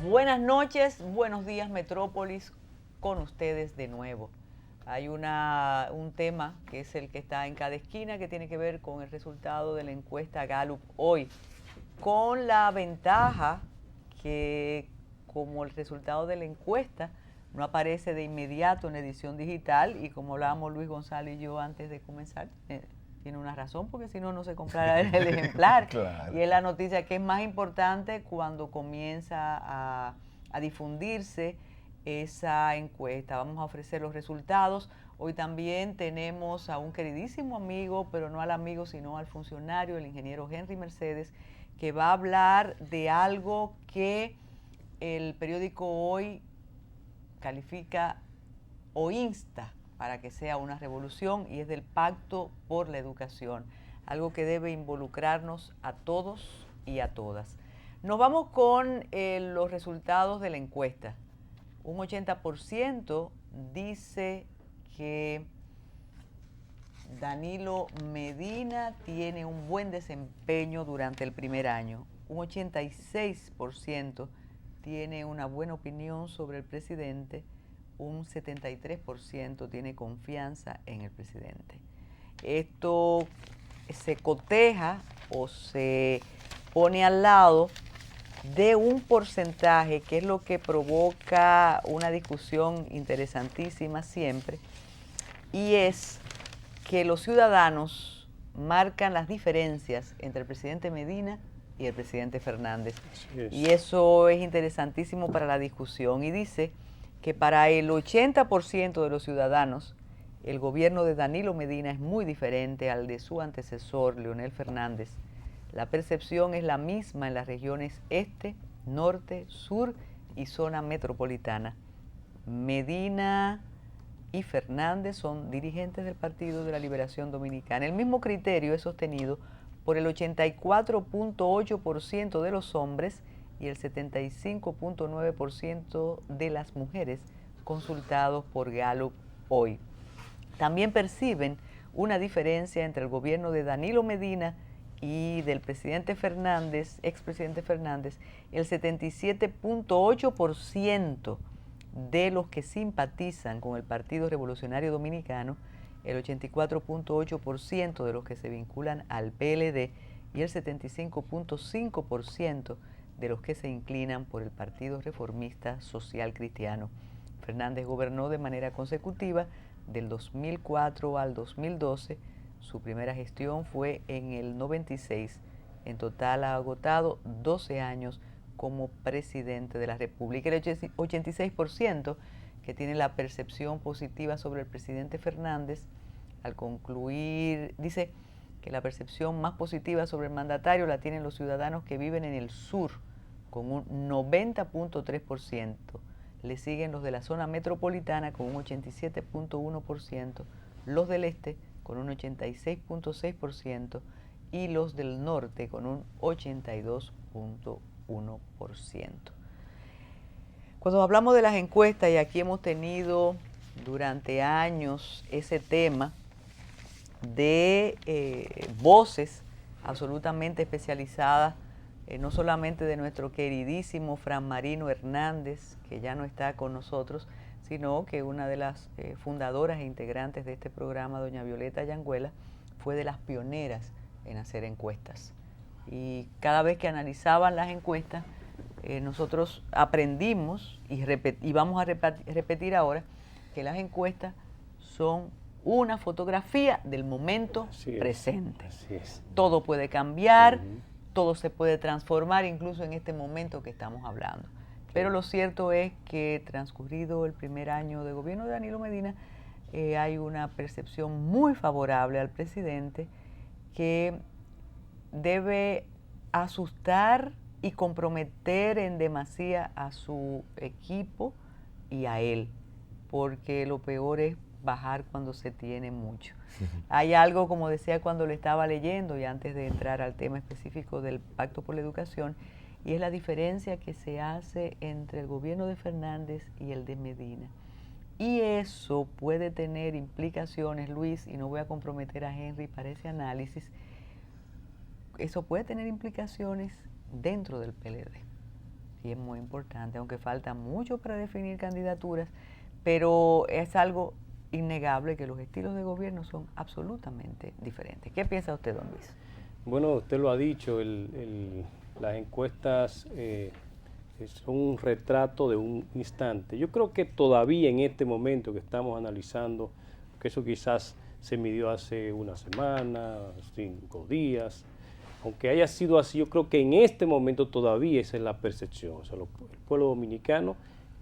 Buenas noches, buenos días Metrópolis, con ustedes de nuevo. Hay un tema que es el que está en cada esquina, que tiene que ver con el resultado de la encuesta Gallup hoy, con la ventaja que, como el resultado de la encuesta no aparece de inmediato en edición digital, y como hablábamos Luis Gonzalo y yo antes de comenzar, tiene una razón, porque si no, no se comprará el ejemplar. Claro. Y es la noticia que es más importante cuando comienza a difundirse esa encuesta. Vamos a ofrecer los resultados. Hoy también tenemos a un queridísimo amigo, pero no al amigo, sino al funcionario, el ingeniero Henry Mercedes, que va a hablar de algo que el periódico Hoy califica o insta para que sea una revolución, y es del Pacto por la Educación, algo que debe involucrarnos a todos y a todas. Nos vamos con los resultados de la encuesta. Un 80% dice que Danilo Medina tiene un buen desempeño durante el primer año. Un 86% tiene una buena opinión sobre el presidente. Un 73% tiene confianza en el presidente. Esto se coteja o se pone al lado de un porcentaje que es lo que provoca una discusión interesantísima siempre, y es que los ciudadanos marcan las diferencias entre el presidente Medina y el presidente Fernández. Y eso es interesantísimo para la discusión. Y dice que para el 80% de los ciudadanos, el gobierno de Danilo Medina es muy diferente al de su antecesor, Leonel Fernández. La percepción es la misma en las regiones este, norte, sur y zona metropolitana. Medina y Fernández son dirigentes del Partido de la Liberación Dominicana. El mismo criterio es sostenido por el 84.8% de los hombres y el 75.9% de las mujeres consultados por Gallup hoy. También perciben una diferencia entre el gobierno de Danilo Medina y del presidente Fernández, expresidente Fernández. El 77.8% de los que simpatizan con el Partido Revolucionario Dominicano, el 84.8% de los que se vinculan al PLD y el 75.5% de los que se inclinan por el Partido Reformista Social Cristiano. Fernández gobernó de manera consecutiva del 2004 al 2012. Su primera gestión fue en el 96. En total ha agotado 12 años como presidente de la República. El 86% que tiene la percepción positiva sobre el presidente Fernández, al concluir, dice que la percepción más positiva sobre el mandatario la tienen los ciudadanos que viven en el sur, con un 90.3%. Le siguen los de la zona metropolitana con un 87.1%, los del este con un 86.6% y los del norte con un 82.1%. Cuando hablamos de las encuestas, y aquí hemos tenido durante años ese tema de voces absolutamente especializadas, no solamente de nuestro queridísimo Fran Marino Hernández, que ya no está con nosotros, sino que una de las fundadoras e integrantes de este programa, doña Violeta Yanguela, fue de las pioneras en hacer encuestas. Y cada vez que analizaban las encuestas, nosotros aprendimos y vamos a repetir ahora que las encuestas son una fotografía del momento presente. Así es. Todo puede cambiar, todo se puede transformar, incluso en este momento que estamos hablando. Pero lo cierto es que transcurrido el primer año de gobierno de Danilo Medina, hay una percepción muy favorable al presidente que debe asustar y comprometer en demasía a su equipo y a él, porque lo peor es bajar cuando se tiene mucho. Hay algo, como decía cuando lo estaba leyendo y antes de entrar al tema específico del Pacto por la Educación, y es la diferencia que se hace entre el gobierno de Fernández y el de Medina. Y eso puede tener implicaciones, Luis, y no voy a comprometer a Henry para ese análisis, eso puede tener implicaciones dentro del PLD. Y es muy importante, aunque falta mucho para definir candidaturas, pero es algo innegable que los estilos de gobierno son absolutamente diferentes. ¿Qué piensa usted, don Luis? Bueno, usted lo ha dicho, las encuestas son un retrato de un instante. Yo creo que todavía en este momento que estamos analizando, que eso quizás se midió hace una semana, 5 días, aunque haya sido así, yo creo que en este momento todavía esa es la percepción. O sea, el pueblo dominicano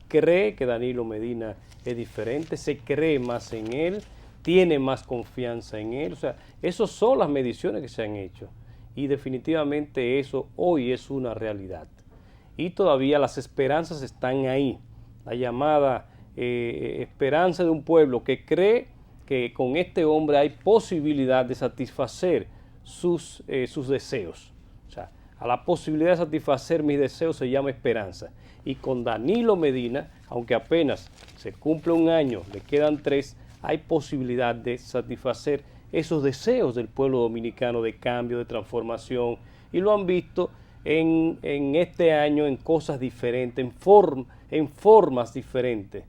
cree que Danilo Medina es diferente, se cree más en él, tiene más confianza en él. O sea, esas son las mediciones que se han hecho y definitivamente eso hoy es una realidad. Y todavía las esperanzas están ahí, la llamada esperanza de un pueblo que cree que con este hombre hay posibilidad de satisfacer sus deseos. O sea, a la posibilidad de satisfacer mis deseos se llama esperanza. Y con Danilo Medina, aunque apenas se cumple un año, le quedan 3, hay posibilidad de satisfacer esos deseos del pueblo dominicano de cambio, de transformación, y lo han visto en este año en cosas diferentes, en formas diferentes.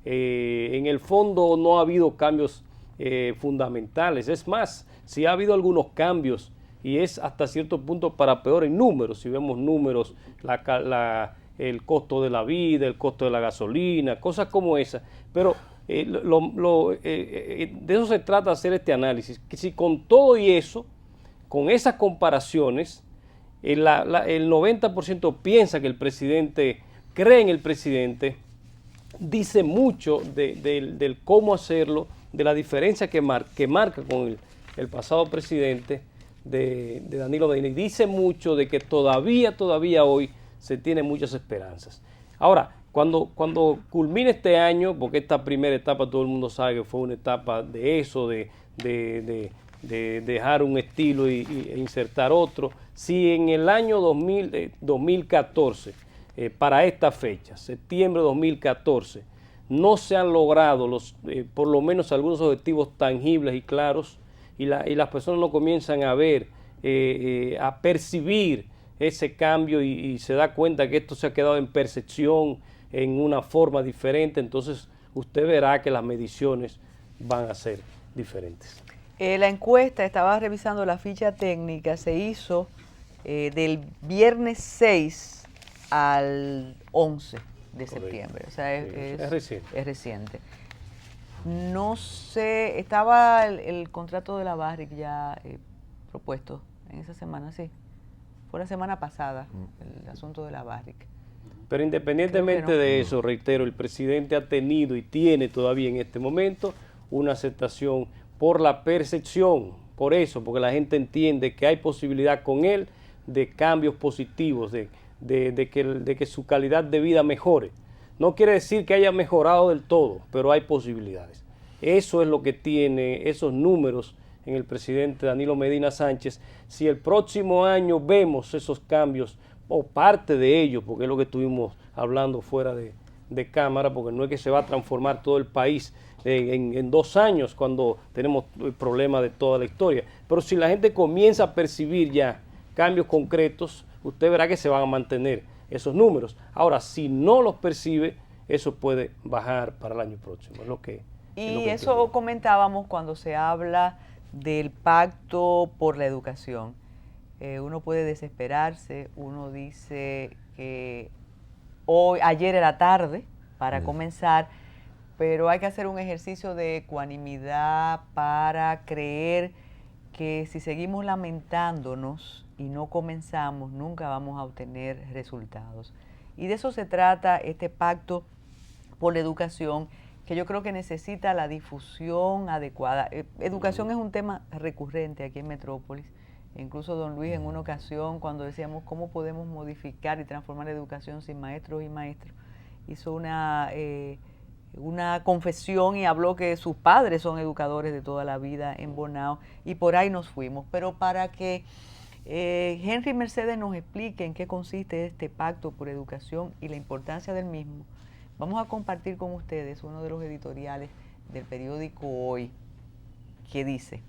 En el fondo no ha habido cambios fundamentales, es más, si ha habido algunos cambios, y es hasta cierto punto para peor en números, si vemos números, el costo de la vida, el costo de la gasolina, cosas como esas, pero de eso se trata hacer este análisis, que si con todo y eso, con esas comparaciones, el 90% piensa que el presidente, cree en el presidente, dice mucho del cómo hacerlo, de la diferencia que marca con el pasado presidente de Danilo Medina, y dice mucho de que todavía hoy se tienen muchas esperanzas. Ahora, cuando culmine este año, porque esta primera etapa todo el mundo sabe que fue una etapa de eso, de dejar un estilo e insertar otro, si en el año 2014, para esta fecha, septiembre de 2014, no se han logrado por lo menos algunos objetivos tangibles y claros, y las personas no comienzan a ver, a percibir ese cambio y se da cuenta que esto se ha quedado en percepción, en una forma diferente, entonces usted verá que las mediciones van a ser diferentes. La encuesta, estaba revisando la ficha técnica, se hizo del viernes 6 al 11 de septiembre, o sea, es reciente. Es reciente. No sé, estaba el contrato de la Barrick ya propuesto en esa semana, sí. Fue la semana pasada el asunto de la Barrick. Pero independientemente de eso, reitero, el presidente ha tenido y tiene todavía en este momento una aceptación por la percepción, por eso, porque la gente entiende que hay posibilidad con él de cambios positivos, de que su calidad de vida mejore. No quiere decir que haya mejorado del todo, pero hay posibilidades. Eso es lo que tiene esos números en el presidente Danilo Medina Sánchez. Si el próximo año vemos esos cambios, o parte de ellos, porque es lo que estuvimos hablando fuera de cámara, porque no es que se va a transformar todo el país en 2 años cuando tenemos el problema de toda la historia. Pero si la gente comienza a percibir ya cambios concretos, usted verá que se van a mantener esos números. Ahora, si no los percibe, eso puede bajar para el año próximo. Y eso comentábamos cuando se habla del pacto por la educación. Uno puede desesperarse, uno dice que ayer era tarde para comenzar, pero hay que hacer un ejercicio de ecuanimidad para creer que si seguimos lamentándonos y no comenzamos, nunca vamos a obtener resultados. Y de eso se trata este pacto por la educación, que yo creo que necesita la difusión adecuada. Educación es un tema recurrente aquí en Metrópolis. Incluso don Luis en una ocasión, cuando decíamos cómo podemos modificar y transformar la educación sin maestros y maestros, hizo una confesión y habló que sus padres son educadores de toda la vida en Bonao, y por ahí nos fuimos. Pero para que Henry Mercedes nos explique en qué consiste este pacto por educación y la importancia del mismo, vamos a compartir con ustedes uno de los editoriales del periódico Hoy, que dice: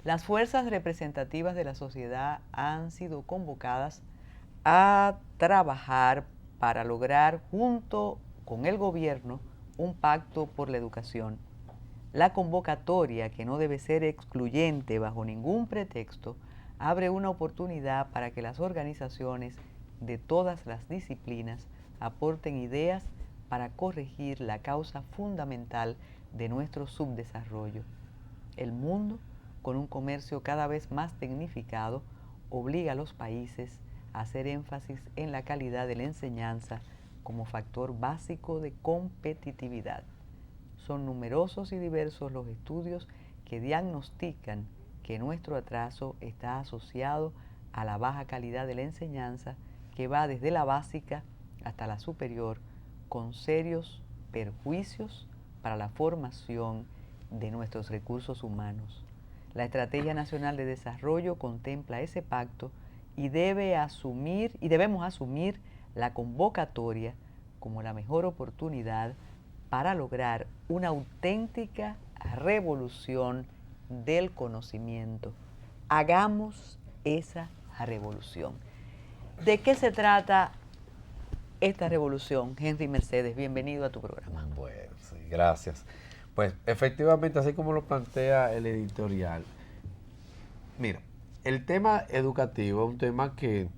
las fuerzas representativas de la sociedad han sido convocadas a trabajar para lograr junto con el gobierno un pacto por la educación. La convocatoria, que no debe ser excluyente bajo ningún pretexto, abre una oportunidad para que las organizaciones de todas las disciplinas aporten ideas para corregir la causa fundamental de nuestro subdesarrollo. El mundo, con un comercio cada vez más tecnificado, obliga a los países a hacer énfasis en la calidad de la enseñanza como factor básico de competitividad. Son numerosos y diversos los estudios que diagnostican que nuestro atraso está asociado a la baja calidad de la enseñanza, que va desde la básica hasta la superior, con serios perjuicios para la formación de nuestros recursos humanos. La Estrategia Nacional de Desarrollo contempla ese pacto y debemos asumir la convocatoria como la mejor oportunidad para lograr una auténtica revolución del conocimiento. Hagamos esa revolución. ¿De qué se trata esta revolución? Henry Mercedes, bienvenido a tu programa. Bueno, sí, gracias. Pues efectivamente, así como lo plantea el editorial, mira, el tema educativo es un tema que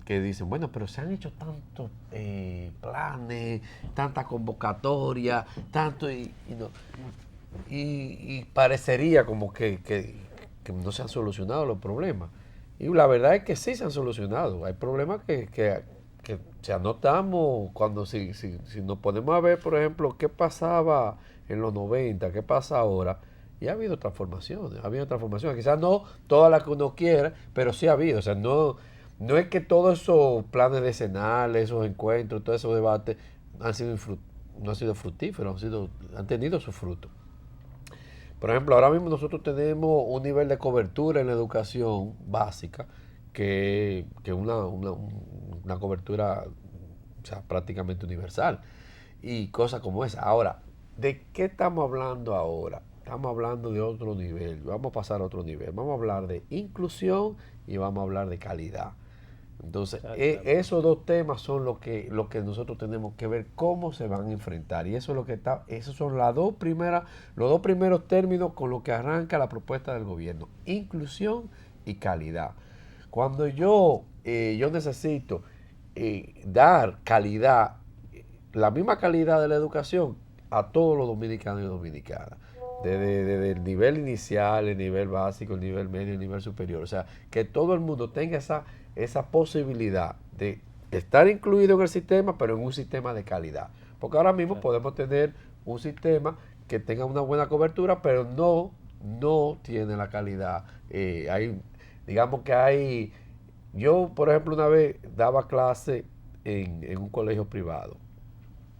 dicen, bueno, pero se han hecho tantos planes, tanta convocatoria, tanto y parecería como que no se han solucionado los problemas. Y la verdad es que sí se han solucionado. Hay problemas que si anotamos, si nos ponemos a ver, por ejemplo, qué pasaba en los 90, qué pasa ahora, y ha habido transformaciones, quizás no todas las que uno quiere, pero sí ha habido. O sea, no es que todos esos planes decenales, esos encuentros, todos esos debates no han sido fructíferos, han tenido su fruto. Por ejemplo, ahora mismo nosotros tenemos un nivel de cobertura en la educación básica que una cobertura, o sea, prácticamente universal, y cosas como esa. Ahora, ¿de qué estamos hablando ahora? Estamos hablando de otro nivel, vamos a pasar a otro nivel, vamos a hablar de inclusión y vamos a hablar de calidad. Entonces, esos dos temas son lo que nosotros tenemos que ver cómo se van a enfrentar. Y eso es lo que esos son los dos primeros términos con los que arranca la propuesta del gobierno: inclusión y calidad. Cuando yo necesito dar calidad, la misma calidad de la educación a todos los dominicanos y dominicanas, desde el nivel inicial, el nivel básico, el nivel medio, el nivel superior. O sea, que todo el mundo tenga esa posibilidad de estar incluido en el sistema, pero en un sistema de calidad. Porque ahora mismo podemos tener un sistema que tenga una buena cobertura, pero no tiene la calidad. Yo, por ejemplo, una vez daba clase en un colegio privado.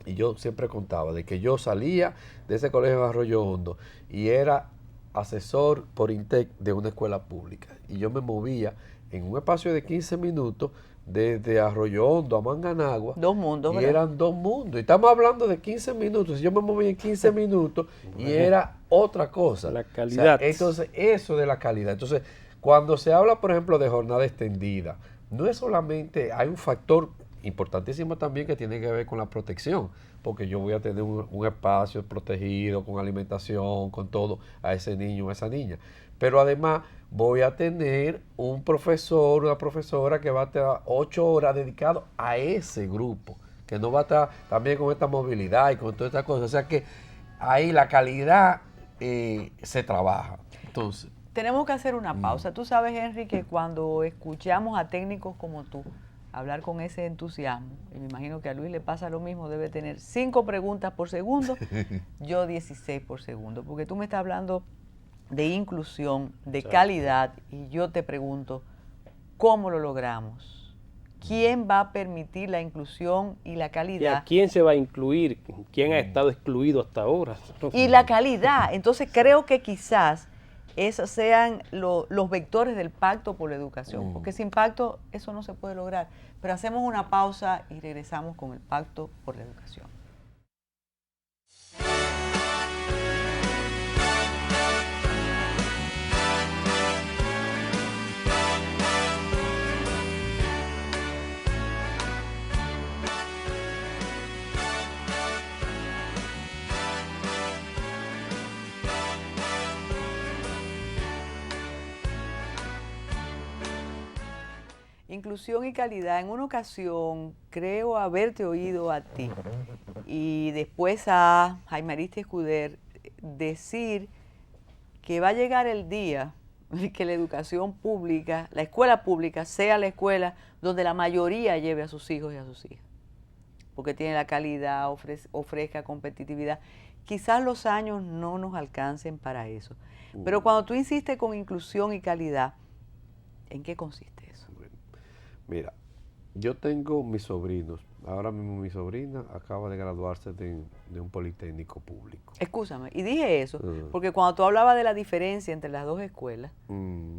Y yo siempre contaba de que yo salía de ese colegio de Arroyo Hondo y era asesor por INTEC de una escuela pública. Y yo me movía en un espacio de 15 minutos desde Arroyo Hondo a Manganagua. Dos mundos, y ¿verdad? Eran dos mundos. Y estamos hablando de 15 minutos. Yo me movía en 15 minutos y era otra cosa. La calidad. O sea, entonces, eso de la calidad. Entonces, cuando se habla, por ejemplo, de jornada extendida, no es solamente, hay un factor importantísimo también que tiene que ver con la protección, porque yo voy a tener un espacio protegido, con alimentación, con todo, a ese niño o a esa niña. Pero además voy a tener un profesor, una profesora que va a estar 8 horas dedicado a ese grupo, que no va a estar también con esta movilidad y con todas estas cosas. O sea que ahí la calidad se trabaja. Entonces, tenemos que hacer una pausa. Tú sabes, Henry, que cuando escuchamos a técnicos como tú hablar con ese entusiasmo, y me imagino que a Luis le pasa lo mismo, debe tener 5 preguntas por segundo, yo 16 por segundo, porque tú me estás hablando de inclusión, de calidad, y yo te pregunto, ¿cómo lo logramos? ¿Quién va a permitir la inclusión y la calidad? ¿Y a quién se va a incluir? ¿Quién ha estado excluido hasta ahora? Y la calidad. Entonces creo que quizás esos sean los vectores del pacto por la educación, porque sin pacto eso no se puede lograr. Pero hacemos una pausa y regresamos con el pacto por la educación. Inclusión y calidad. En una ocasión creo haberte oído a ti y después a Jaime Arista Escuder decir que va a llegar el día que la educación pública, la escuela pública, sea la escuela donde la mayoría lleve a sus hijos y a sus hijas, porque tiene la calidad, ofrezca competitividad. Quizás los años no nos alcancen para eso, pero cuando tú insistes con inclusión y calidad, ¿en qué consiste eso? Mira, yo tengo mis sobrinos. Ahora mismo mi sobrina acaba de graduarse de un politécnico público. Escúchame, y dije eso, porque cuando tú hablabas de la diferencia entre las dos escuelas,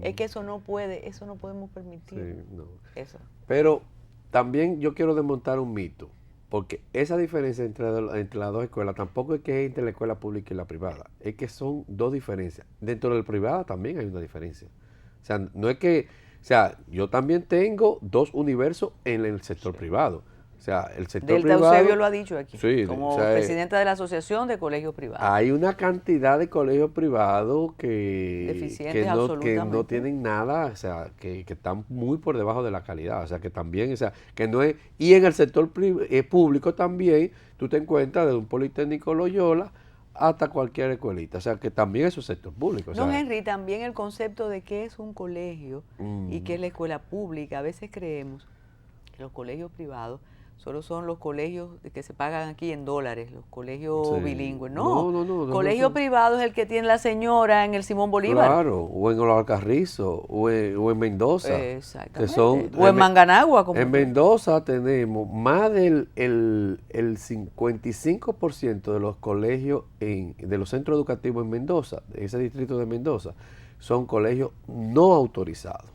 es que eso no podemos permitir. Sí, no. Eso. Pero también yo quiero desmontar un mito, porque esa diferencia entre las dos escuelas tampoco es que es entre la escuela pública y la privada, es que son dos diferencias. Dentro del privado también hay una diferencia. O sea, no es que, o sea, yo también tengo dos universos en el sector privado. O sea, el sector Delta privado... Eusebio lo ha dicho aquí, sí, como o sea, presidenta de la Asociación de Colegios Privados. Hay una cantidad de colegios privados Deficientes que absolutamente. no tienen nada, o sea, que están muy por debajo de la calidad. O sea, que también, o sea, que no es... Y en el sector público también, tú te encuentras desde un Politécnico Loyola hasta cualquier escuelita. O sea, que también es un sector público. O No, sea, Henry, también el concepto de qué es un colegio y qué es la escuela pública. A veces creemos que los colegios privados solo son los colegios que se pagan aquí en dólares, los colegios sí. bilingües. No, No, colegio privado es el que tiene la señora en el Simón Bolívar. claro, o en los Alcarrizos, o en Mendoza. Exactamente. Que son, O en Manganagua. Como en Mendoza tenemos más del el 55% de los colegios, de los centros educativos en Mendoza, de ese distrito de Mendoza, son colegios no autorizados.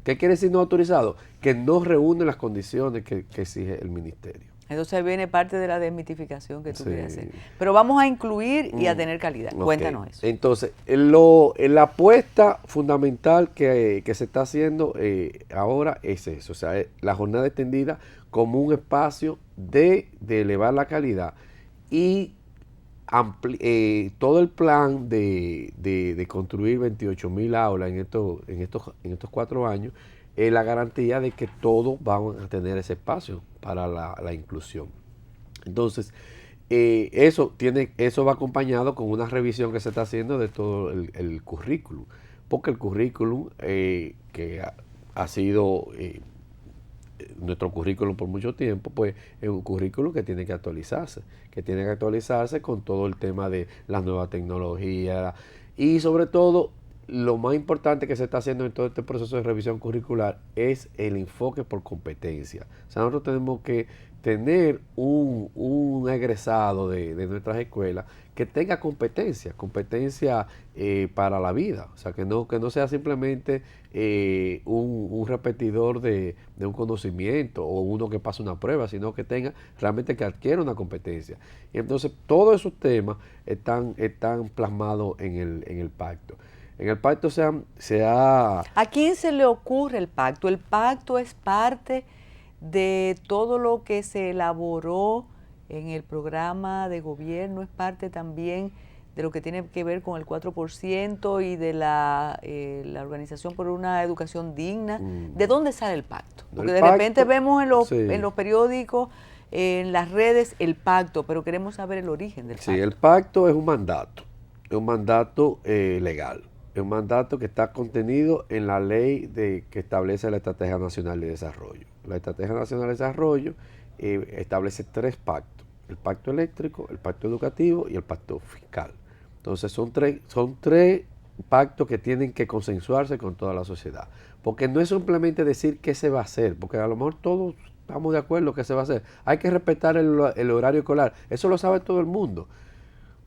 ¿Qué quiere decir no autorizado? Que no reúnen las condiciones que exige el ministerio. Entonces viene parte de la desmitificación que tú Sí. quieres hacer. Pero vamos a incluir y a tener calidad. Ok. Cuéntanos eso. Entonces, la apuesta fundamental que se está haciendo ahora es eso. O sea, la jornada extendida como un espacio de elevar la calidad y todo el plan de construir 28,000 aulas en estos 4 años es la garantía de que todos van a tener ese espacio para la inclusión. Entonces, eso va acompañado con una revisión que se está haciendo de todo el currículum, porque el currículum que ha sido nuestro currículum por mucho tiempo, pues es un currículum que tiene que actualizarse con todo el tema de las nuevas tecnologías y sobre todo lo más importante que se está haciendo en todo este proceso de revisión curricular es el enfoque por competencia. O sea, nosotros tenemos que tener un egresado de nuestras escuelas que tenga competencia para la vida. O sea, que no sea simplemente un repetidor de un conocimiento o uno que pasa una prueba, sino que tenga realmente que adquiera una competencia. Y entonces todos esos temas están plasmados en el pacto. En el pacto ¿A quién se le ocurre el pacto? El pacto es parte de todo lo que se elaboró en el programa de gobierno, es parte también de lo que tiene que ver con el 4% y de la Organización por una Educación Digna. ¿De dónde sale el pacto? Porque de repente vemos en los periódicos, en las redes, el pacto, pero queremos saber el origen del pacto. Sí, el pacto es un mandato legal. Es un mandato que está contenido en la ley que establece la Estrategia Nacional de Desarrollo. La Estrategia Nacional de Desarrollo establece 3 pactos: el pacto eléctrico, el pacto educativo y el pacto fiscal. Entonces son tres pactos que tienen que consensuarse con toda la sociedad. Porque no es simplemente decir qué se va a hacer, porque a lo mejor todos estamos de acuerdo que se va a hacer. Hay que respetar el horario escolar, eso lo sabe todo el mundo.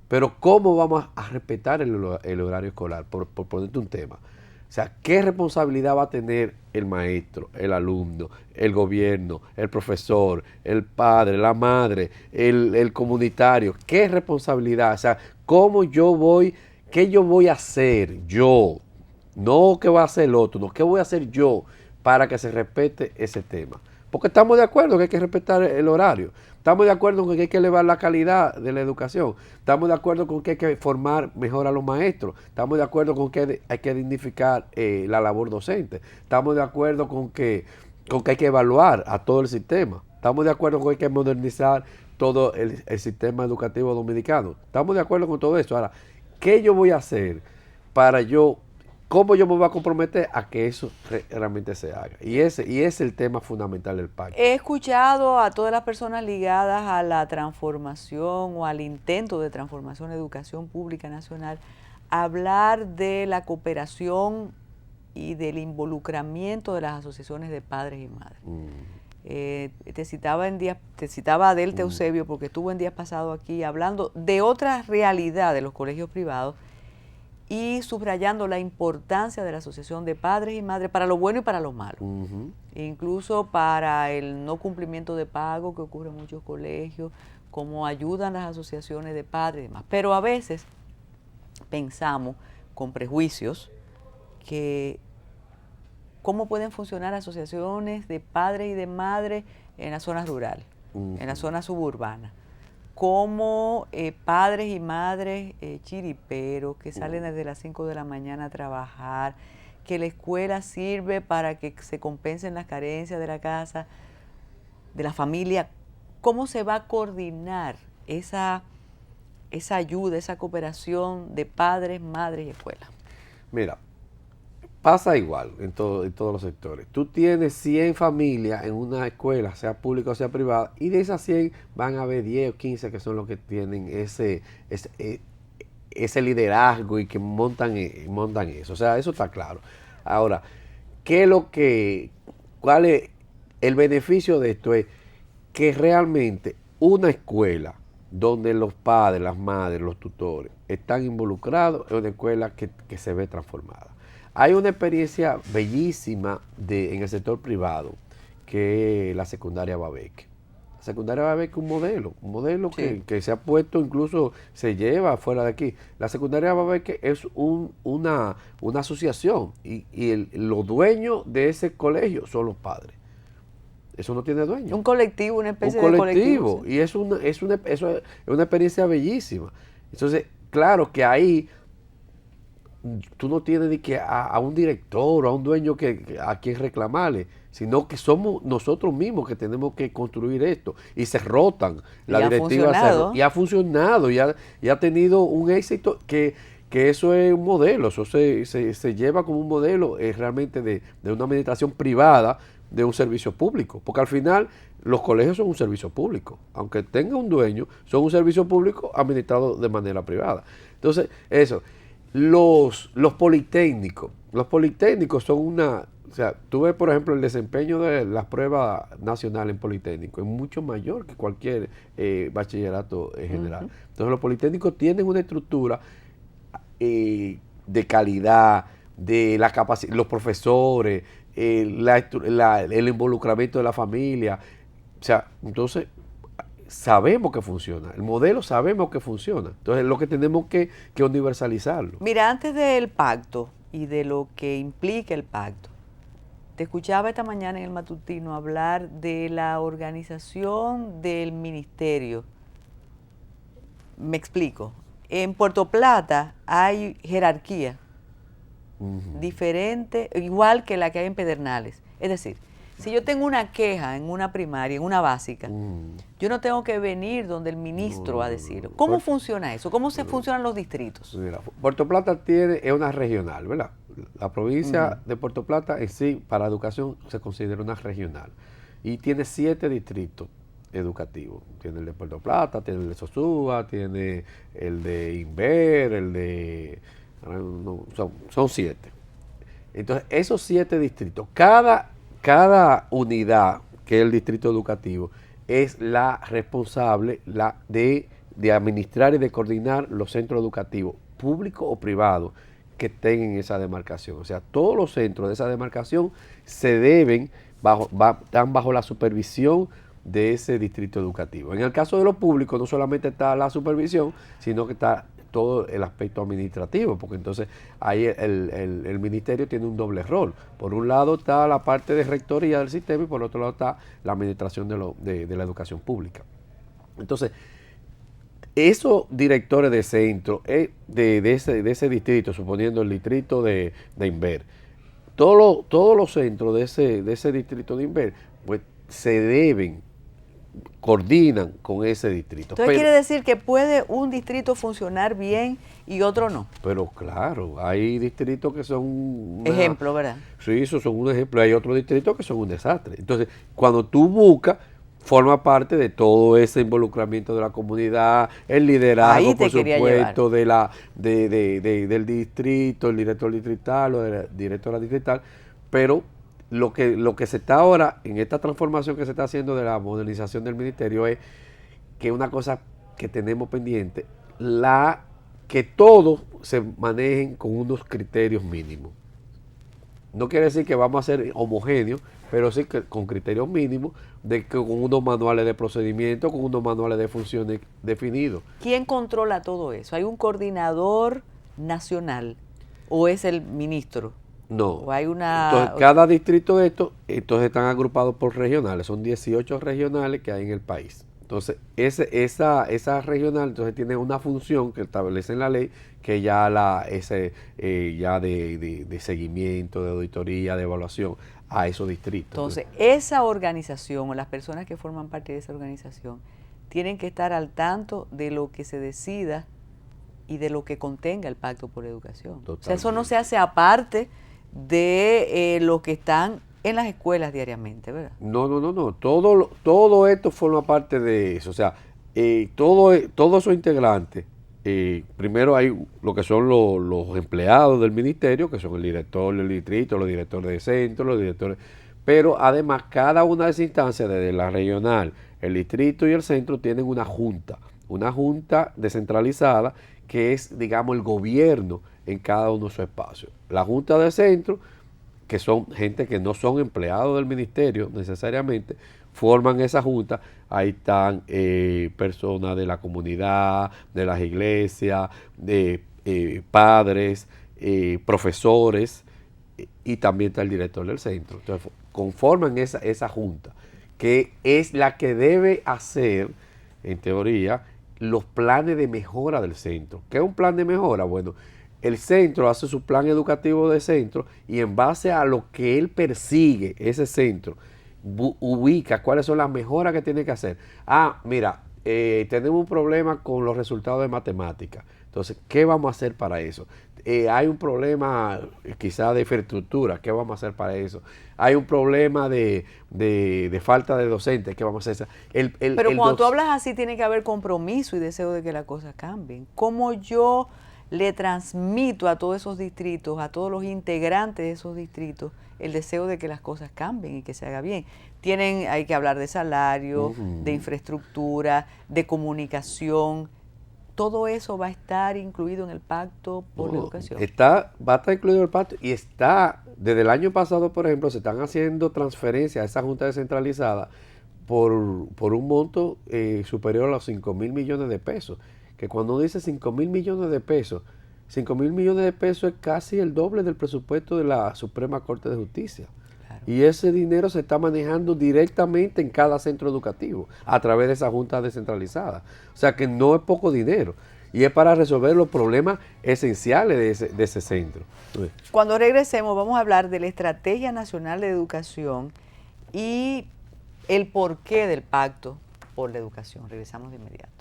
Pero ¿cómo vamos a respetar el horario escolar? Por ponerte un tema. O sea, ¿qué responsabilidad va a tener el maestro, el alumno, el gobierno, el profesor, el padre, la madre, el comunitario? ¿Qué responsabilidad? O sea, qué yo voy a hacer yo? No qué va a hacer el otro, no, qué voy a hacer yo para que se respete ese tema. Porque estamos de acuerdo que hay que respetar el horario. Estamos de acuerdo con que hay que elevar la calidad de la educación. Estamos de acuerdo con que hay que formar mejor a los maestros. Estamos de acuerdo con que hay que dignificar la labor docente. Estamos de acuerdo con que hay que evaluar a todo el sistema. Estamos de acuerdo con que hay que modernizar todo el sistema educativo dominicano. Estamos de acuerdo con todo eso. Ahora, ¿qué yo voy a hacer para cómo yo me voy a comprometer a que eso realmente se haga? Y ese es el tema fundamental del pacto. He escuchado a todas las personas ligadas a la transformación o al intento de transformación de educación pública nacional hablar de la cooperación y del involucramiento de las asociaciones de padres y madres. Te citaba a Adelta Eusebio porque estuvo en días pasados aquí hablando de otra realidad de los colegios privados y subrayando la importancia de la asociación de padres y madres para lo bueno y para lo malo. Incluso para el no cumplimiento de pago que ocurre en muchos colegios, cómo ayudan las asociaciones de padres y demás. Pero a veces pensamos con prejuicios que cómo pueden funcionar asociaciones de padres y de madres en las zonas rurales, en las zonas suburbanas. Como padres y madres chiriperos que salen desde las 5 de la mañana a trabajar, que la escuela sirve para que se compensen las carencias de la casa, de la familia. ¿Cómo se va a coordinar esa ayuda, esa cooperación de padres, madres y escuela? Mira, pasa igual en todos los sectores. Tú tienes 100 familias en una escuela, sea pública o sea privada, y de esas 100 van a haber 10 o 15 que son los que tienen ese liderazgo y que montan eso. O sea, eso está claro. Ahora, ¿cuál es el beneficio de esto? Es que realmente una escuela donde los padres, las madres, los tutores están involucrados es una escuela que se ve transformada. Hay una experiencia bellísima en el sector privado, que es la secundaria Babeque. La secundaria Babeque es un modelo sí, que se ha puesto, incluso se lleva fuera de aquí. La secundaria Babeque es una asociación y los dueños de ese colegio son los padres. Eso no tiene dueño. Un colectivo, una especie de colectivo. Sí. Y es una experiencia bellísima. Entonces, claro que ahí tú no tienes ni que a un director o a un dueño a quien reclamarle, sino que somos nosotros mismos que tenemos que construir esto. Y se rotan. La directiva y ha funcionado y ha tenido un éxito que eso es un modelo. Eso se lleva como un modelo realmente de una administración privada de un servicio público. Porque al final los colegios son un servicio público. Aunque tenga un dueño, son un servicio público administrado de manera privada. Entonces, eso. Los politécnicos son o sea, tú ves, por ejemplo, el desempeño de las pruebas nacionales en politécnico es mucho mayor que cualquier bachillerato general. Entonces, los politécnicos tienen una estructura de calidad, de la capacidad, los profesores, el involucramiento de la familia. O sea, entonces sabemos que funciona, el modelo sabemos que funciona. Entonces lo que tenemos que universalizarlo. Mira, antes del pacto y de lo que implica el pacto, te escuchaba esta mañana en el matutino hablar de la organización del ministerio. Me explico. En Puerto Plata hay jerarquía diferente, igual que la que hay en Pedernales. Es decir, si yo tengo una queja en una primaria, en una básica, yo no tengo que venir donde el ministro a decirlo. ¿Cómo funciona eso? ¿Cómo se funcionan los distritos? Mira, Puerto Plata es una regional, ¿verdad? La provincia de Puerto Plata en sí, para educación, se considera una regional. Y tiene 7 distritos educativos. Tiene el de Puerto Plata, tiene el de Sosúa, tiene el de Inver, el de... son 7. Entonces, esos 7 distritos, cada unidad, que es el distrito educativo, es la responsable de administrar y de coordinar los centros educativos, públicos o privados, que estén en esa demarcación. O sea, todos los centros de esa demarcación están bajo la supervisión de ese distrito educativo. En el caso de los públicos, no solamente está la supervisión, sino que está todo el aspecto administrativo, porque entonces ahí el ministerio tiene un doble rol. Por un lado está la parte de rectoría del sistema y por otro lado está la administración de la educación pública. Entonces, esos directores de centro, de ese distrito, suponiendo el distrito de Inver, todos los centros de ese distrito de Inver, pues coordinan con ese distrito. Entonces quiere decir que puede un distrito funcionar bien y otro no. Pero claro, hay distritos que son... Ejemplo, ¿verdad? Sí, esos son un ejemplo. Hay otros distritos que son un desastre. Entonces, cuando tú buscas, forma parte de todo ese involucramiento de la comunidad, el liderazgo, por supuesto, del distrito, el director distrital o de la directora distrital, pero lo que se está ahora, en esta transformación que se está haciendo de la modernización del ministerio, es que una cosa que tenemos pendiente, que todos se manejen con unos criterios mínimos. No quiere decir que vamos a ser homogéneos, pero sí que con criterios mínimos, con unos manuales de procedimiento, con unos manuales de funciones definidos. ¿Quién controla todo eso? ¿Hay un coordinador nacional o es el ministro? No. ¿O hay una...? Entonces, cada distrito de estos, están agrupados por regionales. Son 18 regionales que hay en el país. Entonces, esa regional entonces tiene una función que establece en la ley, que ya de seguimiento, de auditoría, de evaluación a esos distritos. Entonces, esa organización o las personas que forman parte de esa organización tienen que estar al tanto de lo que se decida y de lo que contenga el Pacto por la Educación. Totalmente. O sea, eso no se hace aparte de lo que están en las escuelas diariamente, ¿verdad? No. Todo esto forma parte de eso. O sea, todos esos integrantes, primero hay lo que son los empleados del ministerio, que son el director del distrito, los directores de centro, los directores... Pero además, cada una de esas instancias, desde la regional, el distrito y el centro, tienen una junta descentralizada, que es, digamos, el gobierno en cada uno de sus espacios. La junta de centro, que son gente que no son empleados del ministerio necesariamente, forman esa junta. Ahí están personas de la comunidad, de las iglesias, de padres, profesores, y también está el director del centro. Entonces, conforman esa junta, que es la que debe hacer, en teoría, los planes de mejora del centro. ¿Qué es un plan de mejora? Bueno, el centro hace su plan educativo de centro y en base a lo que él persigue, ese centro, ubica cuáles son las mejoras que tiene que hacer. Mira, tenemos un problema con los resultados de matemáticas. Entonces, ¿qué vamos a hacer para eso? Hay un problema quizás de infraestructura, ¿qué vamos a hacer para eso? Hay un problema de falta de docentes, ¿qué vamos a hacer? Pero cuando tú hablas así, tiene que haber compromiso y deseo de que las cosas cambien. ¿Cómo yo le transmito a todos esos distritos, a todos los integrantes de esos distritos, el deseo de que las cosas cambien y que se haga bien? Hay que hablar de salario, de infraestructura, de comunicación. Todo eso va a estar incluido en el Pacto por la Educación. Va a estar incluido en el pacto y desde el año pasado, por ejemplo, se están haciendo transferencias a esa Junta Descentralizada por un monto superior a los 5.000 millones de pesos. Que cuando uno dice 5.000 millones de pesos, 5.000 millones de pesos es casi el doble del presupuesto de la Suprema Corte de Justicia. Claro. Y ese dinero se está manejando directamente en cada centro educativo a través de esa junta descentralizada. O sea que no es poco dinero. Y es para resolver los problemas esenciales de ese centro. Cuando regresemos vamos a hablar de la Estrategia Nacional de Educación y el porqué del Pacto por la Educación. Regresamos de inmediato.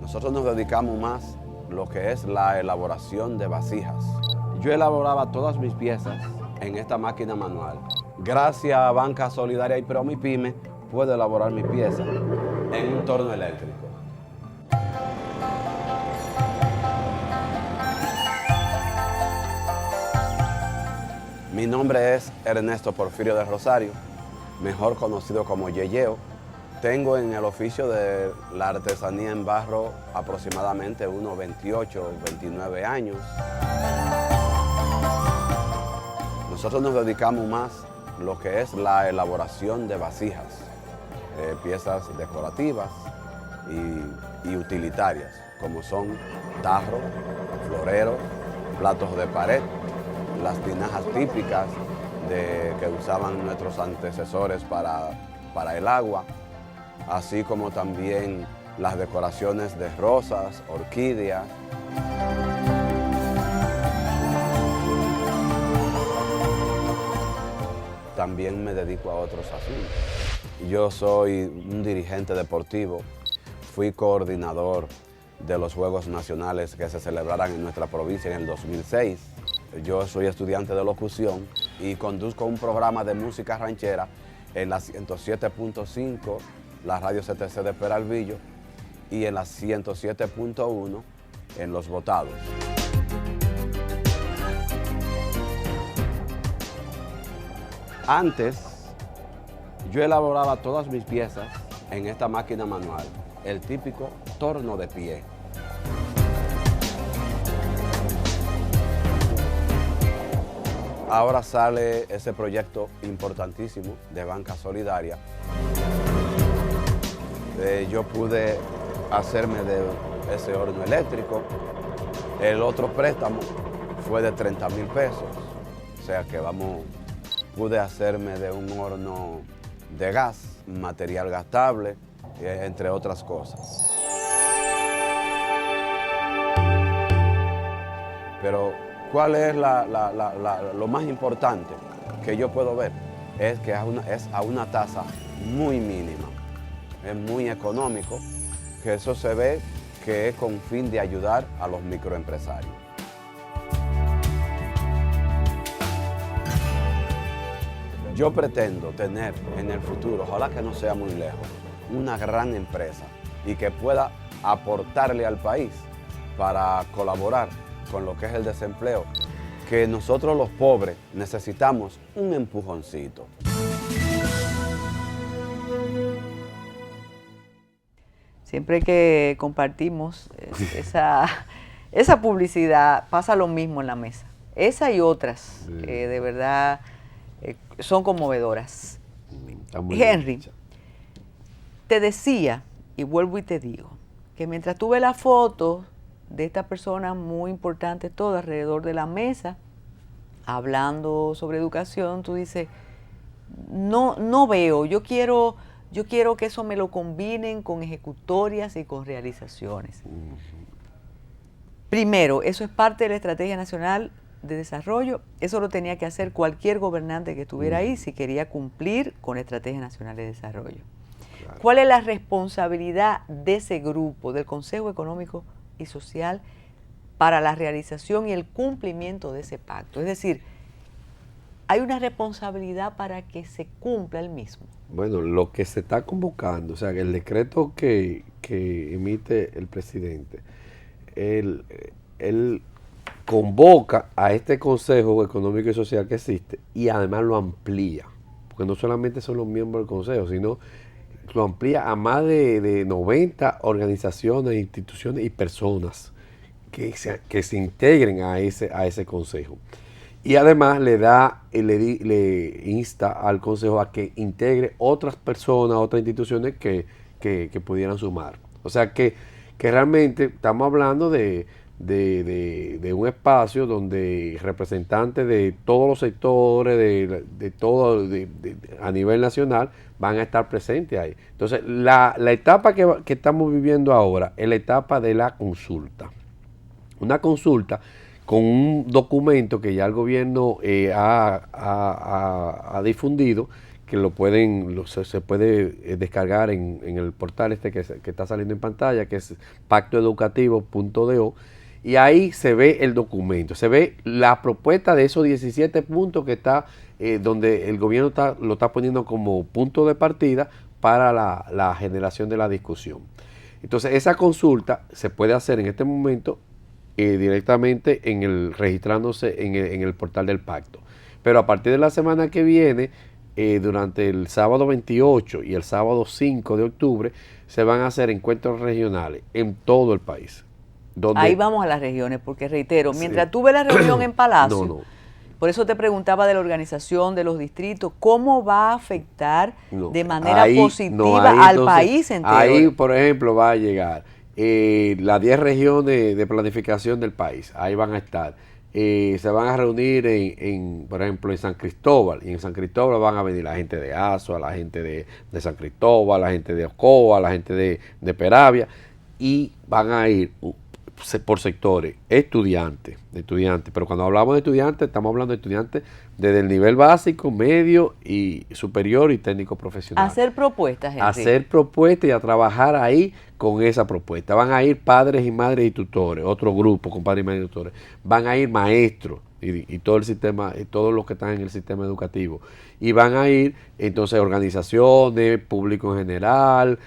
Nosotros nos dedicamos más a lo que es la elaboración de vasijas. Yo elaboraba todas mis piezas en esta máquina manual. Gracias a Banca Solidaria y Promipyme puedo elaborar mi pieza en un torno eléctrico. Mi nombre es Ernesto Porfirio de Rosario, mejor conocido como Yeyeo. Tengo en el oficio de la artesanía en barro aproximadamente unos 28 o 29 años. Nosotros nos dedicamos más a lo que es la elaboración de vasijas, piezas decorativas y utilitarias, como son tarros, floreros, platos de pared, las tinajas típicas que usaban nuestros antecesores para el agua, así como también las decoraciones de rosas, orquídeas. También me dedico a otros asuntos. Yo soy un dirigente deportivo, fui coordinador de los Juegos Nacionales que se celebraran en nuestra provincia en el 2006. Yo soy estudiante de locución y conduzco un programa de música ranchera en la 107.5, la radio CTC de Peralvillo, y en la 107.1 en Los Botados. Antes, yo elaboraba todas mis piezas en esta máquina manual, el típico torno de pie. Ahora sale ese proyecto importantísimo de Banca Solidaria. Yo pude hacerme de ese horno eléctrico. El otro préstamo fue de 30,000 pesos. O sea que pude hacerme de un horno de gas, material gastable, entre otras cosas. Pero ¿cuál es lo más importante que yo puedo ver? Es que es a una tasa muy mínima, es muy económico, que eso se ve que es con fin de ayudar a los microempresarios. Yo pretendo tener en el futuro, ojalá que no sea muy lejos, una gran empresa y que pueda aportarle al país para colaborar con lo que es el desempleo, que nosotros los pobres necesitamos un empujoncito. Siempre que compartimos esa publicidad, pasa lo mismo en la mesa. Esa y otras, de verdad, son conmovedoras. Henry, te decía, y vuelvo y te digo, que mientras tuve la foto de estas personas muy importantes, todas alrededor de la mesa, hablando sobre educación, tú dices, no veo, yo quiero que eso me lo combinen con ejecutorias y con realizaciones. Primero, eso es parte de la Estrategia Nacional de Desarrollo, eso lo tenía que hacer cualquier gobernante que estuviera ahí si quería cumplir con la Estrategia Nacional de Desarrollo. Claro. ¿Cuál es la responsabilidad de ese grupo, del Consejo Económico y Social, para la realización y el cumplimiento de ese pacto? Es decir, ¿hay una responsabilidad para que se cumpla el mismo? Bueno, lo que se está convocando, o sea, el decreto que emite el presidente, él convoca a este Consejo Económico y Social que existe y además lo amplía, porque no solamente son los miembros del Consejo, sino lo amplía a más de 90 organizaciones, instituciones y personas que se integren a ese Consejo. Y además le insta al Consejo a que integre otras personas, otras instituciones que pudieran sumar. O sea que realmente estamos hablando de un espacio donde representantes de todos los sectores, de todo a nivel nacional, van a estar presentes ahí. Entonces, la etapa que estamos viviendo ahora es la etapa de la consulta. Una consulta con un documento que ya el gobierno ha difundido, que se puede descargar en el portal que está saliendo en pantalla, que es pactoeducativo.do, y ahí se ve el documento, se ve la propuesta de esos 17 puntos que está, donde el gobierno lo está poniendo como punto de partida para la generación de la discusión. Entonces, esa consulta se puede hacer en este momento directamente registrándose en el portal del pacto. Pero a partir de la semana que viene, durante el sábado 28 y el sábado 5 de octubre, se van a hacer encuentros regionales en todo el país. Ahí vamos a las regiones, porque reitero, Sí. mientras tuve la reunión en Palacio, No. por eso te preguntaba de la organización de los distritos, ¿cómo va a afectar No. de manera Ahí, positiva ahí, al entonces, país entero? Ahí, por ejemplo, va a llegar las 10 regiones de planificación del país. Ahí van a estar. Se van a reunir por ejemplo, en San Cristóbal. Y en San Cristóbal van a venir la gente de Azua, la gente de San Cristóbal, la gente de Ocoa, la gente de Peravia. Y van a ir por sectores, estudiantes, pero cuando hablamos de estudiantes, estamos hablando de estudiantes desde el nivel básico, medio y superior y técnico profesional. Hacer propuestas, Henry. Hacer propuestas y a trabajar ahí con esa propuesta. Van a ir padres y madres y tutores, otro grupo con padres y madres y tutores. Van a ir maestros y todo el sistema, y todos los que están en el sistema educativo. Y van a ir entonces organizaciones, público en general,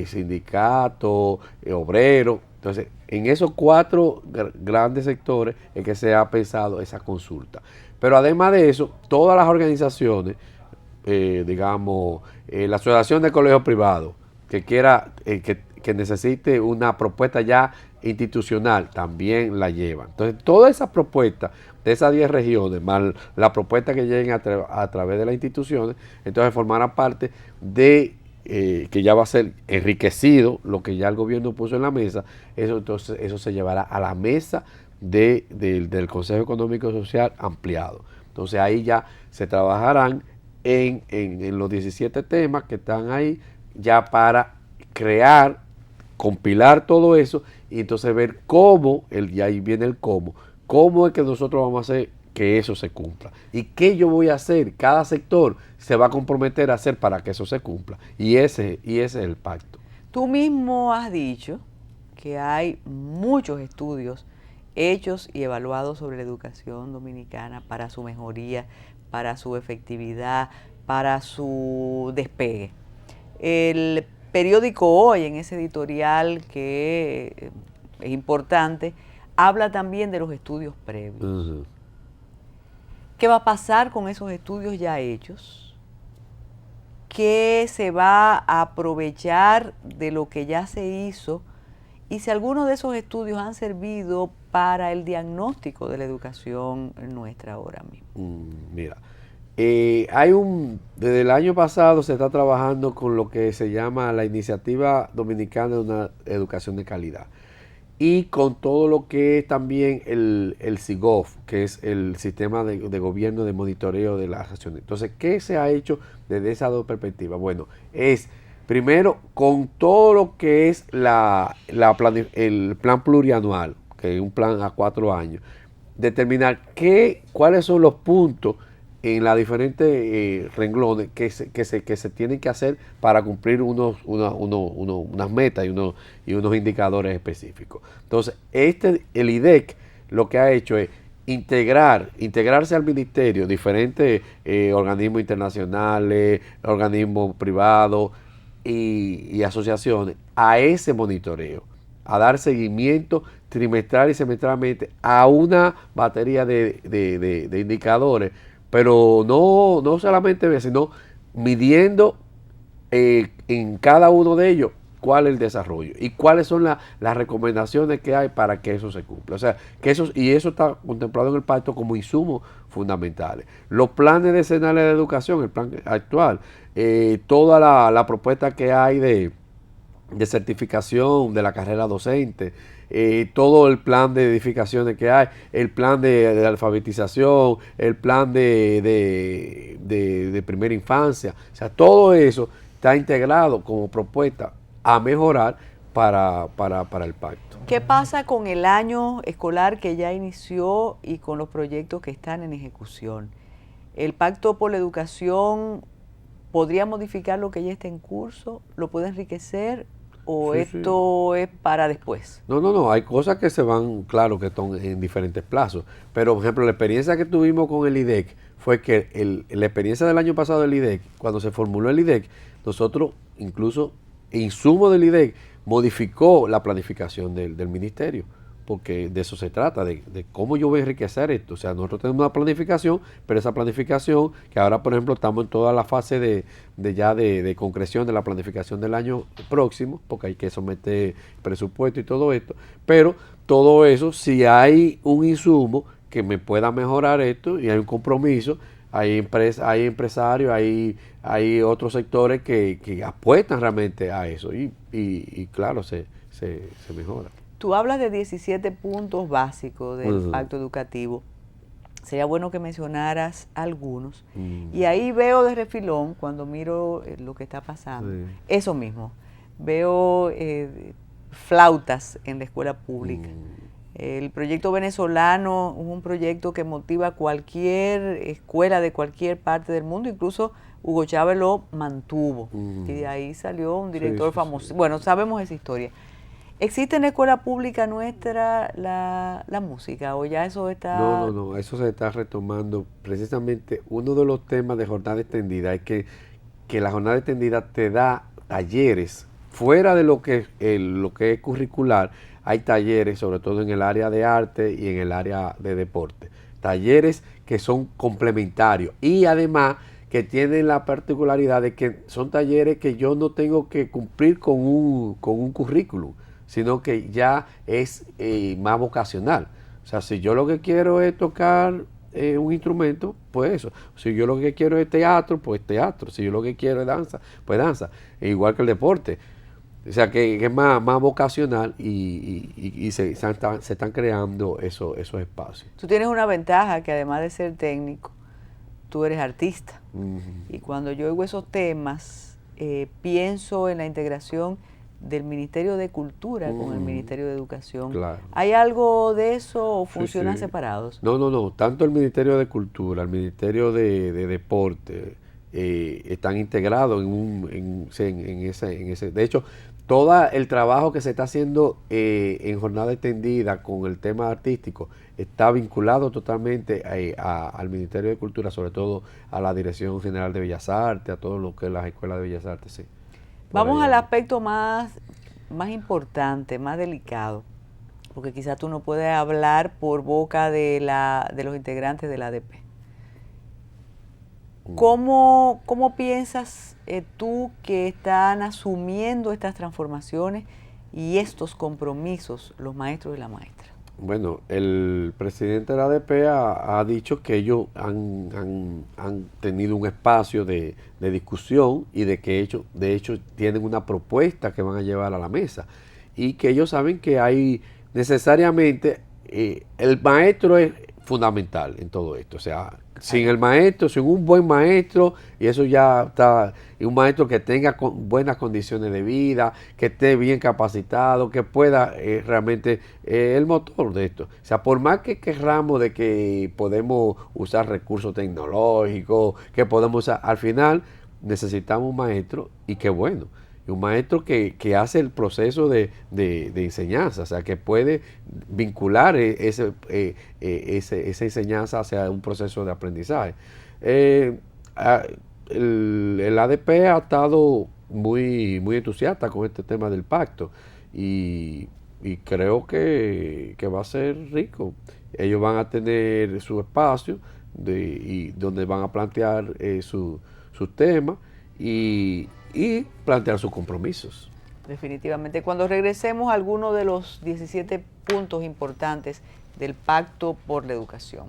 sindicatos, obreros. Entonces, en esos 4 grandes sectores es que se ha pensado esa consulta. Pero además de eso, todas las organizaciones, digamos, la Asociación de Colegios Privados, que quiera, que necesite una propuesta ya institucional, también la llevan. Entonces, todas esas propuestas de esas 10 regiones, más la propuesta que lleguen a través de las instituciones, entonces formarán parte de que ya va a ser enriquecido lo que ya el gobierno puso en la mesa. Entonces eso se llevará a la mesa del Consejo Económico y Social ampliado. Entonces ahí ya se trabajarán en los 17 temas que están ahí ya para crear, compilar todo eso y entonces ver cómo, y ahí viene el cómo es que nosotros vamos a hacer que eso se cumpla. ¿Y qué yo voy a hacer? Cada sector se va a comprometer a hacer para que eso se cumpla. Y ese es el pacto. Tú mismo has dicho que hay muchos estudios hechos y evaluados sobre la educación dominicana para su mejoría, para su efectividad, para su despegue. El periódico Hoy, en ese editorial que es importante, habla también de los estudios previos. Uh-huh. ¿Qué va a pasar con esos estudios ya hechos? ¿Qué se va a aprovechar de lo que ya se hizo? Y si algunos de esos estudios han servido para el diagnóstico de la educación nuestra ahora mismo. Mira, desde el año pasado se está trabajando con lo que se llama la Iniciativa Dominicana de una Educación de Calidad. Y con todo lo que es también el SIGOF, que es el sistema de gobierno de monitoreo de las acciones. Entonces, ¿qué se ha hecho desde esas 2 perspectivas? Bueno, es primero con todo lo que es el plan plurianual, que es un plan a 4 años, determinar cuáles son los puntos en las diferentes renglones que se tienen que hacer para cumplir unas metas y unos indicadores específicos. Entonces, el IDEC lo que ha hecho es integrarse al ministerio diferentes organismos internacionales, organismos privados y asociaciones a ese monitoreo, a dar seguimiento trimestral y semestralmente a una batería de indicadores, pero no solamente sino midiendo en cada uno de ellos cuál es el desarrollo y cuáles son las recomendaciones que hay para que eso se cumpla. O sea, eso está contemplado en el pacto como insumos fundamentales. Los planes decenales de educación, el plan actual, toda la propuesta que hay de certificación de la carrera docente, todo el plan de edificaciones que hay, el plan de alfabetización, el plan de primera infancia, o sea, todo eso está integrado como propuesta a mejorar para el pacto. ¿Qué pasa con el año escolar que ya inició y con los proyectos que están en ejecución? ¿El Pacto por la Educación podría modificar lo que ya está en curso? ¿Lo puede enriquecer? ¿O Sí, esto es para después? No, hay cosas que se van, claro, que están en diferentes plazos. Pero, por ejemplo, la experiencia que tuvimos con el IDEC fue que la experiencia del año pasado del IDEC, cuando se formuló el IDEC, nosotros, incluso, insumo del IDEC, modificó la planificación del ministerio. porque de eso se trata, de cómo yo voy a enriquecer esto. O sea, nosotros tenemos una planificación, pero esa planificación, que ahora, por ejemplo, estamos en toda la fase de concreción de la planificación del año próximo, porque hay que someter presupuesto y todo esto, pero todo eso, si hay un insumo que me pueda mejorar esto y hay un compromiso, hay empresarios, hay otros sectores que apuestan realmente a eso y claro, se mejora. Tú hablas de 17 puntos básicos del pacto educativo. Sería bueno que mencionaras algunos. Y ahí veo de refilón, cuando miro lo que está pasando, eso mismo. Veo flautas en la escuela pública. El proyecto venezolano es un proyecto que motiva a cualquier escuela de cualquier parte del mundo, incluso Hugo Chávez lo mantuvo. Y de ahí salió un director famoso. Bueno, sabemos esa historia. ¿Existe en la escuela pública nuestra la música o ya eso está...? No, eso se está retomando. Precisamente uno de los temas de jornada extendida es que la jornada extendida te da talleres fuera de lo que es curricular. Hay talleres, sobre todo en el área de arte y en el área de deporte. Talleres que son complementarios y además que tienen la particularidad de que son talleres que yo no tengo que cumplir con un currículum, sino que ya es más vocacional. O sea, si yo lo que quiero es tocar un instrumento, pues eso. Si yo lo que quiero es teatro, pues teatro. Si yo lo que quiero es danza, pues danza. Igual que el deporte. O sea, que es más vocacional y se están creando esos espacios. Tú tienes una ventaja que además de ser técnico, tú eres artista. Y cuando yo oigo esos temas, pienso en la integración del Ministerio de Cultura con el Ministerio de Educación. Claro. ¿Hay algo de eso o funcionan separados? No. Tanto el Ministerio de Cultura, el Ministerio de Deporte, están integrados en ese. De hecho, todo el trabajo que se está haciendo en jornada extendida con el tema artístico está vinculado totalmente al Ministerio de Cultura, sobre todo a la Dirección General de Bellas Artes, a todo lo que es las escuelas de Bellas Artes. Sí. Vamos al aspecto más importante, más delicado, porque quizás tú no puedes hablar por boca de los integrantes de la ADP. ¿Cómo piensas tú que están asumiendo estas transformaciones y estos compromisos los maestros y la maestra? Bueno, el presidente de la ADP ha dicho que ellos han tenido un espacio de discusión y de que de hecho tienen una propuesta que van a llevar a la mesa y que ellos saben que hay necesariamente, el maestro es fundamental en todo esto, o sea, sin el maestro, sin un buen maestro, y eso ya está, y un maestro que tenga buenas condiciones de vida, que esté bien capacitado, que pueda realmente el motor de esto. O sea, por más que querramos de que podemos usar recursos tecnológicos, que podemos usar, al final necesitamos un maestro y qué bueno. Un maestro que hace el proceso de enseñanza, o sea, que puede vincular esa enseñanza hacia un proceso de aprendizaje. El ADP ha estado muy entusiasta con este tema del pacto y creo que va a ser rico. Ellos van a tener su espacio y donde van a plantear sus temas y plantear sus compromisos. Definitivamente. Cuando regresemos a alguno de los 17 puntos importantes del Pacto por la Educación.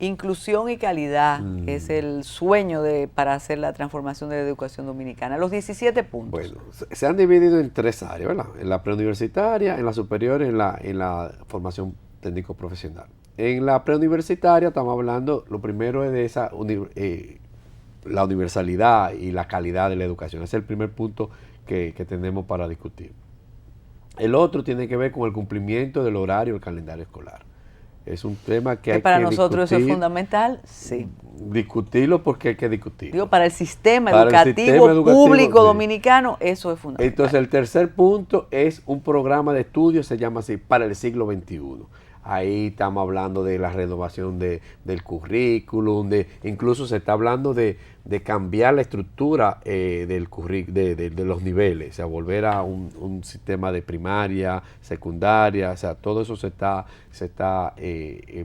Inclusión y calidad es el sueño para hacer la transformación de la educación dominicana. Los 17 puntos. Bueno, se han dividido en 3 áreas, ¿verdad? En la preuniversitaria, en la superior y en la formación técnico profesional. En la preuniversitaria estamos hablando, lo primero es de la universalidad y la calidad de la educación. Ese es el primer punto que tenemos para discutir. El otro tiene que ver con el cumplimiento del horario del calendario escolar. Es un tema que Que hay para que nosotros eso es discutir, fundamental, sí. discutirlo porque hay que discutirlo. Digo, para el sistema Para el educativo, sistema educativo, público sí. dominicano, eso es fundamental. Entonces, el tercer punto es un programa de estudio, se llama así, para el siglo XXI. Ahí estamos hablando de la renovación del currículum, incluso se está hablando de cambiar la estructura de los niveles, o sea, volver a un sistema de primaria, secundaria, o sea, todo eso se está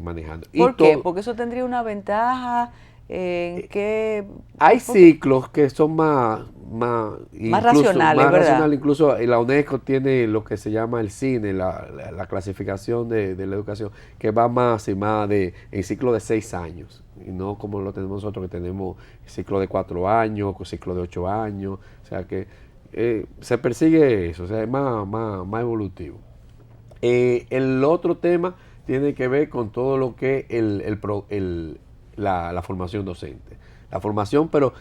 manejando. ¿Por qué? Porque eso tendría una ventaja en que... Hay ciclos que son más racionales, más ¿verdad? racionales. Incluso la UNESCO tiene lo que se llama el CINE, la clasificación de la educación, que va más y más en ciclo de 6 años, y no como lo tenemos nosotros, que tenemos ciclo de 4 años, ciclo de 8 años, o sea que se persigue eso, o sea, es más evolutivo. El otro tema tiene que ver con todo lo que la formación docente. La formación, pero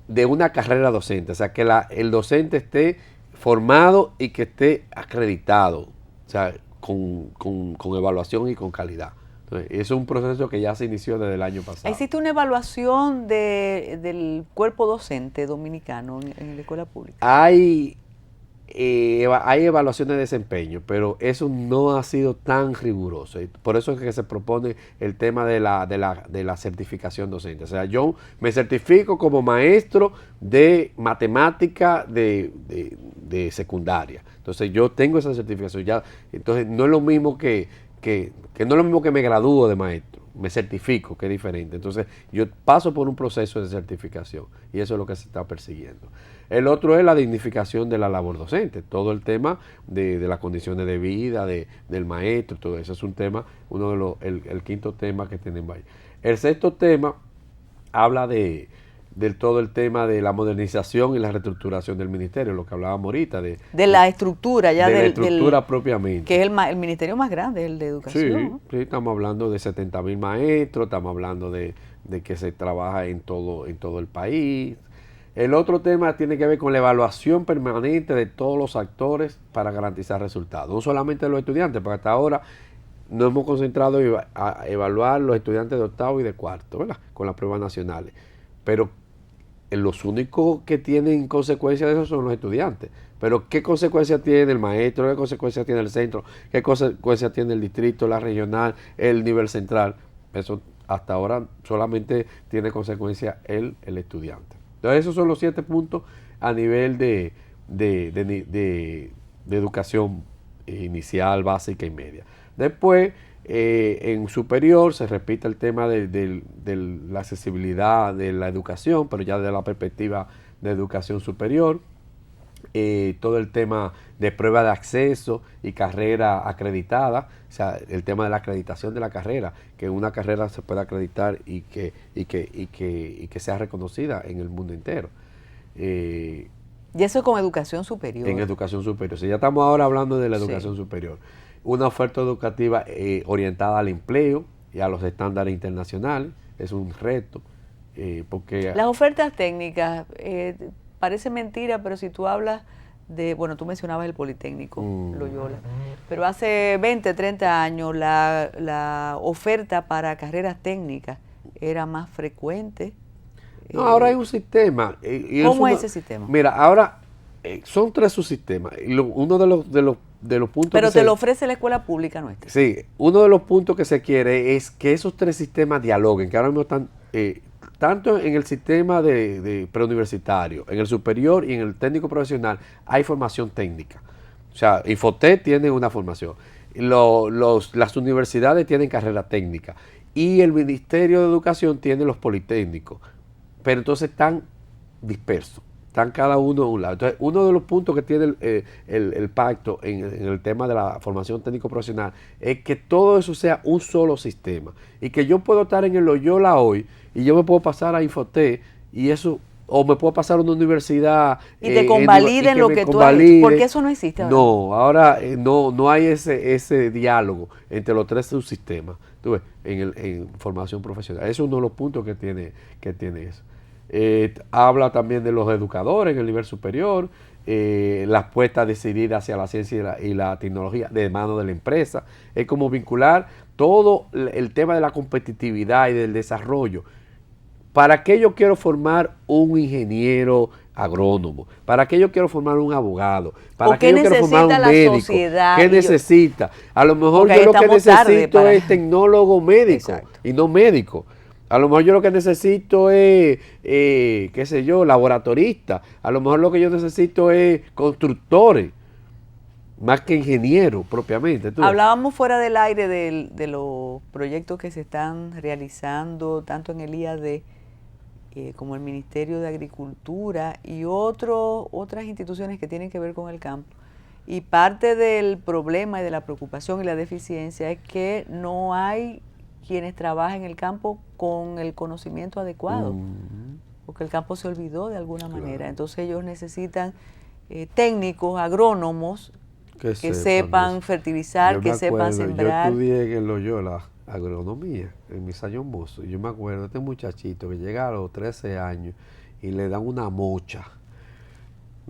de una carrera docente, o sea, que el docente esté formado y que esté acreditado, o sea, con evaluación y con calidad. Entonces, es un proceso que ya se inició desde el año pasado. ¿Existe una evaluación del cuerpo docente dominicano en la escuela pública? Hay evaluaciones de desempeño, pero eso no ha sido tan riguroso. Por eso es que se propone el tema de la certificación docente. O sea, yo me certifico como maestro de matemática de secundaria. Entonces, yo tengo esa certificación. Entonces, no es lo mismo que no es lo mismo que me gradúo de maestro. Me certifico, que es diferente. Entonces, yo paso por un proceso de certificación y eso es lo que se está persiguiendo. El otro es la dignificación de la labor docente, todo el tema de las condiciones de vida del maestro, todo eso es un tema, el quinto tema que tenemos ahí. El sexto tema habla del todo el tema de la modernización y la reestructuración del ministerio, lo que hablábamos ahorita. De la estructura ya de la estructura propiamente. Que es el ministerio más grande, el de educación. Sí, estamos hablando de 70,000 maestros, estamos hablando de que se trabaja en todo el país. El otro tema tiene que ver con la evaluación permanente de todos los actores para garantizar resultados. No solamente los estudiantes, porque hasta ahora nos hemos concentrado en evaluar los estudiantes de octavo y de cuarto, ¿verdad? Con las pruebas nacionales. Pero los únicos que tienen consecuencias de eso son los estudiantes. Pero ¿qué consecuencias tiene el maestro? ¿Qué consecuencias tiene el centro? ¿Qué consecuencias tiene el distrito, la regional, el nivel central? Eso hasta ahora solamente tiene consecuencias el estudiante. Entonces, esos son los 7 puntos a nivel de educación inicial, básica y media. Después, en superior, se repite el tema de la accesibilidad de la educación, pero ya desde la perspectiva de educación superior. Todo el tema de prueba de acceso y carrera acreditada, o sea, el tema de la acreditación de la carrera, que una carrera se pueda acreditar y que sea reconocida en el mundo entero. Y eso es con educación superior. En educación superior. Si ya estamos ahora hablando de la educación superior. Una oferta educativa orientada al empleo y a los estándares internacionales, es un reto. Porque las ofertas técnicas, parece mentira, pero si tú hablas tú mencionabas el Politécnico, Loyola, pero hace 20, 30 años la oferta para carreras técnicas era más frecuente. No, ahora hay un sistema. ¿Cómo es ese sistema? Mira, ahora son 3 subsistemas. Uno de los puntos pero te lo ofrece la escuela pública nuestra. Sí, uno de los puntos que se quiere es que esos 3 sistemas dialoguen, que ahora mismo están tanto en el sistema de preuniversitario, en el superior y en el técnico profesional hay formación técnica. O sea, Infotec tiene una formación, las universidades tienen carrera técnica y el Ministerio de Educación tiene los politécnicos, pero entonces están dispersos. Están cada uno a un lado. Entonces, uno de los puntos que tiene el pacto en el tema de la formación técnico-profesional es que todo eso sea un solo sistema. Y que yo puedo estar en el Loyola hoy y yo me puedo pasar a Infotec y eso, o me puedo pasar a una universidad. Y te convaliden lo que tú has hecho. Porque eso no existe ahora. No, ahora no hay ese diálogo entre los 3 subsistemas. Tú ves, en formación profesional. Eso es uno de los puntos que tiene eso. Habla también de los educadores en el nivel superior las puestas a decidir hacia la ciencia y la tecnología de mano de la empresa. Es como vincular todo el tema de la competitividad y del desarrollo. ¿Para qué yo quiero formar un ingeniero agrónomo? ¿Para qué yo quiero formar un abogado? ¿Para qué yo quiero formar un médico? ¿Qué necesita? A lo mejor yo lo que necesito es tecnólogo médico. Exacto. Y no médico. A lo mejor yo lo que necesito es, qué sé yo, laboratorista. A lo mejor lo que yo necesito es constructores, más que ingenieros propiamente. Hablábamos fuera del aire de los proyectos que se están realizando, tanto en el IAD como el Ministerio de Agricultura y otras instituciones que tienen que ver con el campo. Y parte del problema y de la preocupación y la deficiencia es que no hay quienes trabajan en el campo con el conocimiento adecuado, porque el campo se olvidó de alguna manera. Entonces ellos necesitan técnicos, agrónomos, que sepan fertilizar, que sepan sembrar. Yo estudié en Loyola agronomía, en mis años mozos. Yo me acuerdo de este muchachito que llega a los 13 años y le dan una mocha.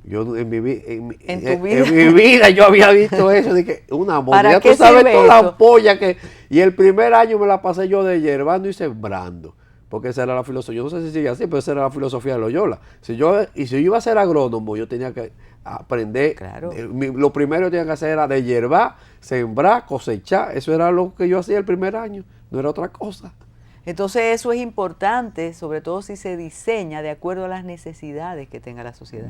Yo en mi vida yo había visto eso, de que una mocha. Ya tú sabes toda la ampolla que... Y el primer año me la pasé yo de hierbando y sembrando. Porque esa era la filosofía. Yo no sé si sigue así, pero esa era la filosofía de Loyola. Si yo iba a ser agrónomo, yo tenía que aprender. Claro. Lo primero que tenía que hacer era de hierbar, sembrar, cosechar. Eso era lo que yo hacía el primer año. No era otra cosa. Entonces eso es importante, sobre todo si se diseña de acuerdo a las necesidades que tenga la sociedad.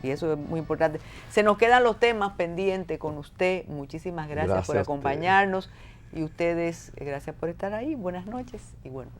Y eso es muy importante. Se nos quedan los temas pendientes con usted. Muchísimas gracias por acompañarnos. Y ustedes, gracias por estar ahí. Buenas noches y bueno.